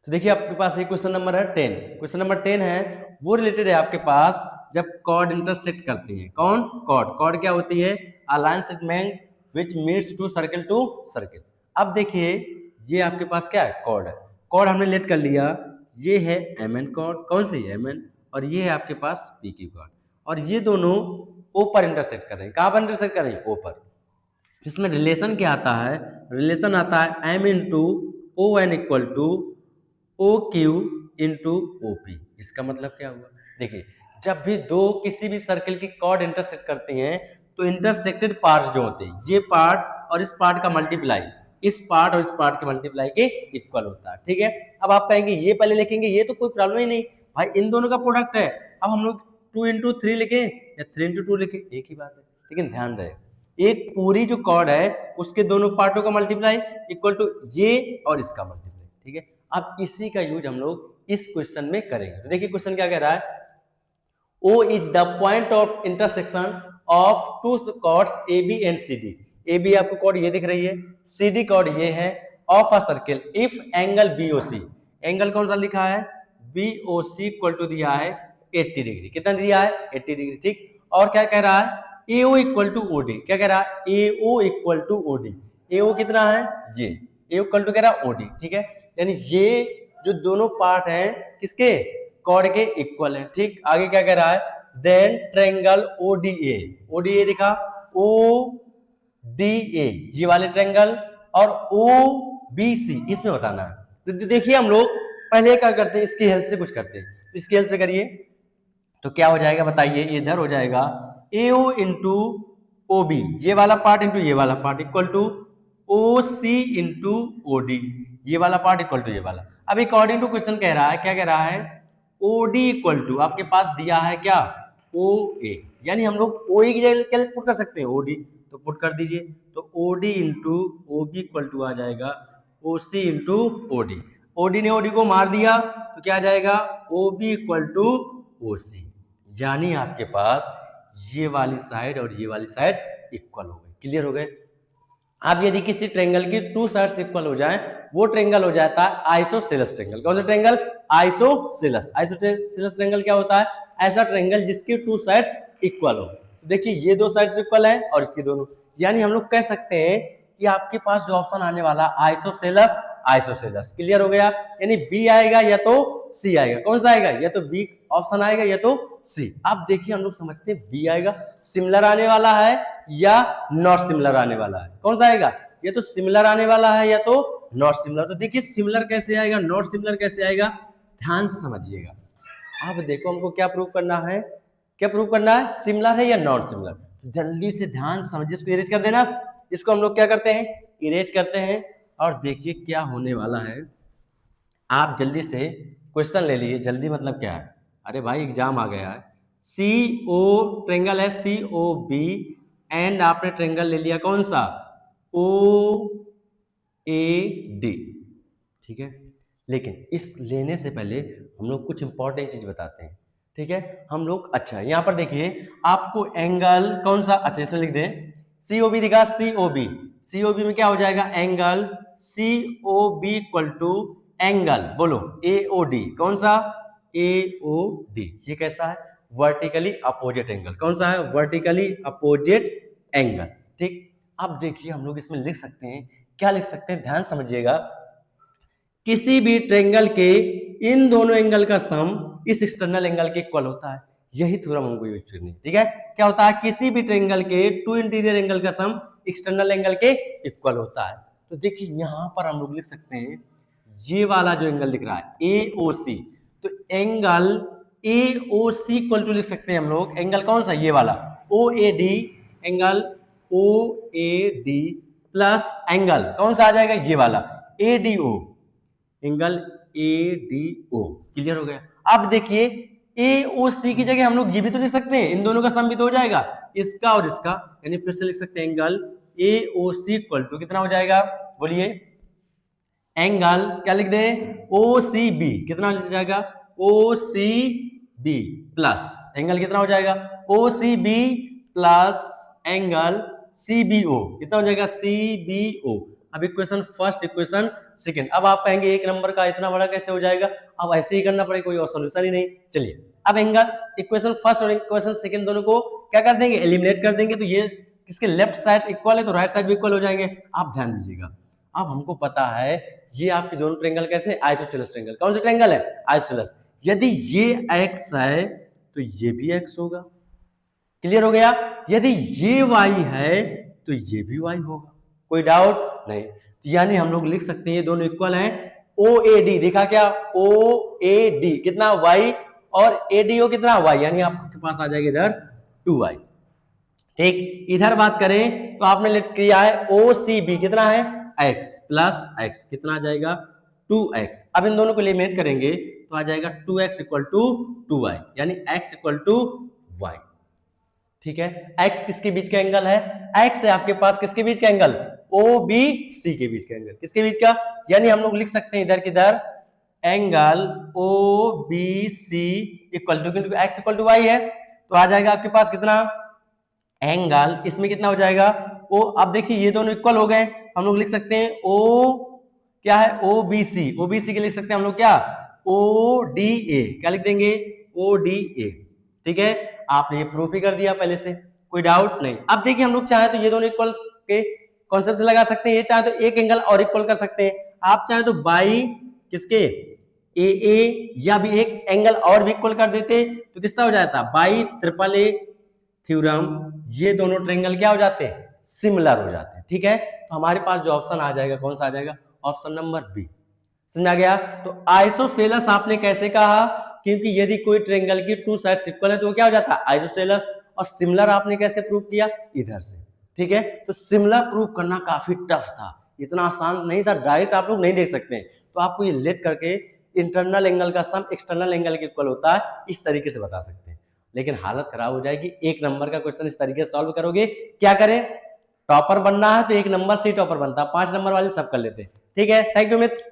तो देखिए आपके पास एक क्वेश्चन नंबर है 10। क्वेश्चन नंबर 10 है, वो रिलेटेड है आपके पास जब कॉर्ड इंटरसेक्ट करती है। कौन? कॉर्ड। कॉर्ड क्या होती है? A line segment which meets to circle. अब देखिए ये आपके पास क्या है? कॉर्ड है। कॉर्ड हमने लेट कर लिया, ये है एम एन कॉर्ड। कौन सी? M N. और ये है आपके पास पी क्यू कॉर्ड। और ये दोनों ओ पर इंटरसेक्ट कर रहे हैं। कहाँ पर इंटरसेक्ट कर रहे हैं? ओ पर। इसमें रिलेशन क्या आता है? रिलेशन आता है M into O N equal to O Q into O P. इसका मतलब क्या हुआ? देखिए जब भी दो किसी भी सर्किल की कॉर्ड इंटरसेक्ट करती हैं तो इंटरसेक्टेड पार्ट्स जो होते हैं, ये पार्ट और इस पार्ट का मल्टीप्लाई इस पार्ट और इस पार्ट के मल्टीप्लाई के इक्वल होता है। ठीक है, अब आप कहेंगे ये पहले लिखेंगे, ये तो कोई प्रॉब्लम ही नहीं भाई, इन दोनों का प्रोडक्ट है। अब हम लोग 2 इंटू 3 लिखे या 3 इंटू 2 लिखे, एक ही बात है। लेकिन ध्यान रहे एक पूरी जो कॉर्ड है उसके दोनों पार्टों का मल्टीप्लाई इक्वल टू ये और इसका मल्टीप्लाई। ठीक है, अब इसी का यूज हम लोग इस क्वेश्चन में करेंगे। तो देखिए क्वेश्चन क्या कह रहा है? O is the point of intersection of two chords AB and CD. AB आपको कॉर्ड ये दिख रही है, CD कॉर्ड ये है, of a circle if angle BOC। Angle कौन सा लिखा है? BOC इक्वल टू दिया है 80 डिग्री। कितना दिया है? 80 डिग्री। ठीक, और क्या कह रहा है? AO equal to OD। क्या कह रहा है? AO equal to OD। AO कितना है? ये AO इक्वल टू कह रहा है OD। ठीक है, यानी ये जो दोनों पार्ट हैं किसके? कॉर्ड के इक्वल है। ठीक, आगे क्या कह रहा है? Then triangle ODA। ODA दिखा, ODA ये वाले ट्रायंगल और OBC इसमें बताना है। तो देखिए हम लोग पहले क्या करते हैं, इसकी हेल्प से कुछ करते हैं। इसकी हेल्प से करिए तो क्या हो जाएगा बताइए? इधर हो जाएगा AO इंटू OB, ये वाला पार्ट इंटू ये वाला part equal to OC into OD, ये वाला पार्ट इक्वल टू ये वाला। अब अकॉर्डिंग टू क्वेश्चन कह रहा है, क्या कह रहा है? OD इक्वल टू आपके पास दिया है क्या? OA, यानी हम लोग OA की जगह क्या पुट कर सकते हैं? OD। तो पुट कर दीजिए, तो OD into OB equal to आ जाएगा OC इंटू OD। OD ने OD को मार दिया तो क्या आ जाएगा? OB equal to OC। यानी आपके पास ये वाली साइड और ये वाली साइड इक्वल हो गई। क्लियर हो गए? अब यदि किसी ट्रेंगल की टू साइड्स इक्वल हो जाए वो ट्रेंगल हो जाता है आइसोसेलेस ट्रेंगल। कौन सा ट्रेंगल? आइसोसेलेस। आइसोसेलेस ट्रेंगल क्या होता है? ऐसा ट्रेंगल जिसकी टू साइड्स इक्वल हो। देखिए ये दो साइड्स इक्वल है और इसकी दोनों, यानी हम लोग कह सकते हैं कि आपके पास जो ऑप्शन आने वाला आइसोसेलेस आइसोसेलेस। क्लियर हो गया? यानी बी आएगा या तो सी आएगा। कौन सा आएगा? या तो बी ऑप्शन आएगा या तो सी। अब देखिए हम लोग समझते हैं बी आएगा, सिमिलर आने वाला है या नॉट सिमिलर आने वाला है। कौन सा आएगा? या तो सिमिलर आने वाला है या तो नॉट सिमिलर। तो देखिए सिमिलर कैसे आएगा, नॉट सिमिलर कैसे आएगा, ध्यान से समझिएगा। अब देखो हमको क्या प्रूव करना है? क्या प्रूव करना है? सिमिलर है या नॉट सिमिलर। जल्दी से ध्यान समझिए, इसको इरेज कर देना। इसको हम लोग क्या करते हैं? इरेज करते हैं। और देखिए क्या होने वाला है। आप जल्दी से क्वेश्चन ले लीजिए, जल्दी मतलब क्या है? अरे भाई एग्जाम आ गया है। सी ओ ट्रेंगल है COB एंड आपने ट्रेंगल ले लिया कौन सा? OAD। ठीक है, लेकिन इस लेने से पहले हम लोग कुछ इंपॉर्टेंट चीज बताते हैं। ठीक है, हम लोग अच्छा यहाँ पर देखिए आपको एंगल कौन सा, अच्छा इसमें लिख दें COB दिखा, COB में क्या हो जाएगा? Angle COB equal to angle बोलो AOD। कौन सा? AOD। ये कैसा है? Vertically opposite angle. कौन सा है? Vertically opposite angle. ठीक, अब देखिए हम लोग इसमें लिख सकते हैं, क्या लिख सकते हैं, ध्यान समझिएगा। किसी भी ट्रेंगल के इन दोनों एंगल का सम इस एक्सटर्नल एंगल के इक्वल होता है। यही थ्योरम हमको यूज करनी है। ठीक है, क्या होता है? किसी भी ट्रेंगल के टू इंटीरियर एंगल का सम एक्सटर्नल एंगल के इक्वल होता है। तो देखिए यहां पर हम लोग लिख सकते हैं ये वाला जो एंगल दिख रहा है AOC, तो एंगल AOC इक्वल टू लिख सकते हैं हम लोग एंगल कौन सा? ये वाला OAD। Angle OAD plus angle कौन सा आ जाएगा? ये वाला ADO। Angle ADO। क्लियर हो गया? अब देखिए AOC की जगह हम लोग ये भी तो लिख सकते हैं, इन दोनों का सम भी तो हो जाएगा, इसका और इसका। यानी फिर से लिख सकते हैं एंगल AOC इक्वल टू कितना हो जाएगा? बोलिए। एंगल क्या लिख दें? OCB। कितना हो जाएगा? OCB प्लस एंगल कितना हो जाएगा? OCB plus angle CBO। कितना हो जाएगा? CBO। अब इक्वेशन फर्स्ट, इक्वेशन सेकंड। अब आप कहेंगे एक नंबर का इतना बड़ा कैसे हो जाएगा, अब ऐसे ही करना पड़ेगा, कोई और सोल्यूशन ही नहीं। चलिए अब एंगल इक्वेशन फर्स्ट और इक्वेशन सेकंड दोनों को क्या कर देंगे, एलिमिनेट कर देंगे। तो ये किसके लेफ्ट साइड इक्वल है तो राइट साइड भी इक्वल हो जाएंगे। आप ध्यान दीजिएगा, अब हमको पता है ये आपके दोनों ट्रायंगल कैसे, आइसोसेलेस ट्रायंगल। कौन सा ट्रायंगल है, आइसोसेलेस। यदि ये x है तो ये भी x होगा, क्लियर हो गया। यदि ये y है तो ये भी y होगा, कोई डाउट नहीं। यानी हम लोग लिख सकते हैं ये दोनों इक्वल हैं। OAD देखा क्या, OAD कितना y और ADO कितना y, यानी आपके पास आ जाएगा इधर 2y। ठीक, इधर बात करें तो आपने लिख किया है OCB कितना है, x प्लस x कितना आ जाएगा 2x। अब इन दोनों को एलिमिनेट करेंगे तो आ जाएगा 2x इक्वल टू 2y, यानी x इक्वल टू y। ठीक है, x किसके बीच का एंगल है, x है आपके पास किसके बीच का एंगल, OBC के बीच का एंगल, किसके बीच का, यानी हम लोग लिख सकते हैं इधर किधर एंगल OBC इक्वल टू, क्योंकि x इक्वल टू y है तो आ जाएगा आपके पास कितना एंगल, इसमें कितना हो जाएगा ओ। अब देखिए ये दोनों इक्वल हो गए, हम लोग लिख सकते हैं O क्या है OBC, OBC के लिख सकते हैं हम लोग क्या ODA, क्या लिख देंगे ODA। ठीक है, आपने ये प्रूफ ही कर दिया पहले से, कोई डाउट नहीं। अब देखिए हम लोग चाहे तो ये दोनों इक्वल के कॉन्सेप्ट से लगा सकते हैं, ये चाहे तो एक एंगल और इक्वल कर सकते हैं, आप चाहे तो बाई किसके AA या भी एक एंगल और भी इक्वल कर देते तो किसका हो जाता, बाई ट्रिपल A थ्योरम, ये दोनों ट्रायंगल क्या हो जाते हैं, सिमिलर हो जाते हैं। ठीक है, तो हमारे पास जो ऑप्शन आ जाएगा कौन सा आ जाएगा, ऑप्शन नंबर बी। समझ आ गया। तो आइसोसेलेस आपने कैसे कहा, क्योंकि यदि कोई ट्रायंगल की टू साइड्स इक्वल है तो वो क्या हो जाता है आइसोसेलेस। और सिमिलर आपने कैसे प्रूव किया, इधर से। ठीक है, तो सिमिलर प्रूव करना काफी टफ था, इतना आसान नहीं था, डायरेक्ट आप लोग नहीं देख सकते हैं। तो आपको ये लेट करके इंटरनल एंगल का सम एक्सटर्नल एंगल के इक्वल होता है, इस तरीके से बता सकते हैं। लेकिन हालत खराब हो जाएगी, एक नंबर का क्वेश्चन इस तरीके से सॉल्व करोगे, क्या करें, टॉपर बनना है तो एक नंबर से ही टॉपर बनता है, 5 नंबर वाले सब कर लेते हैं। ठीक है, थैंक यू मित्र।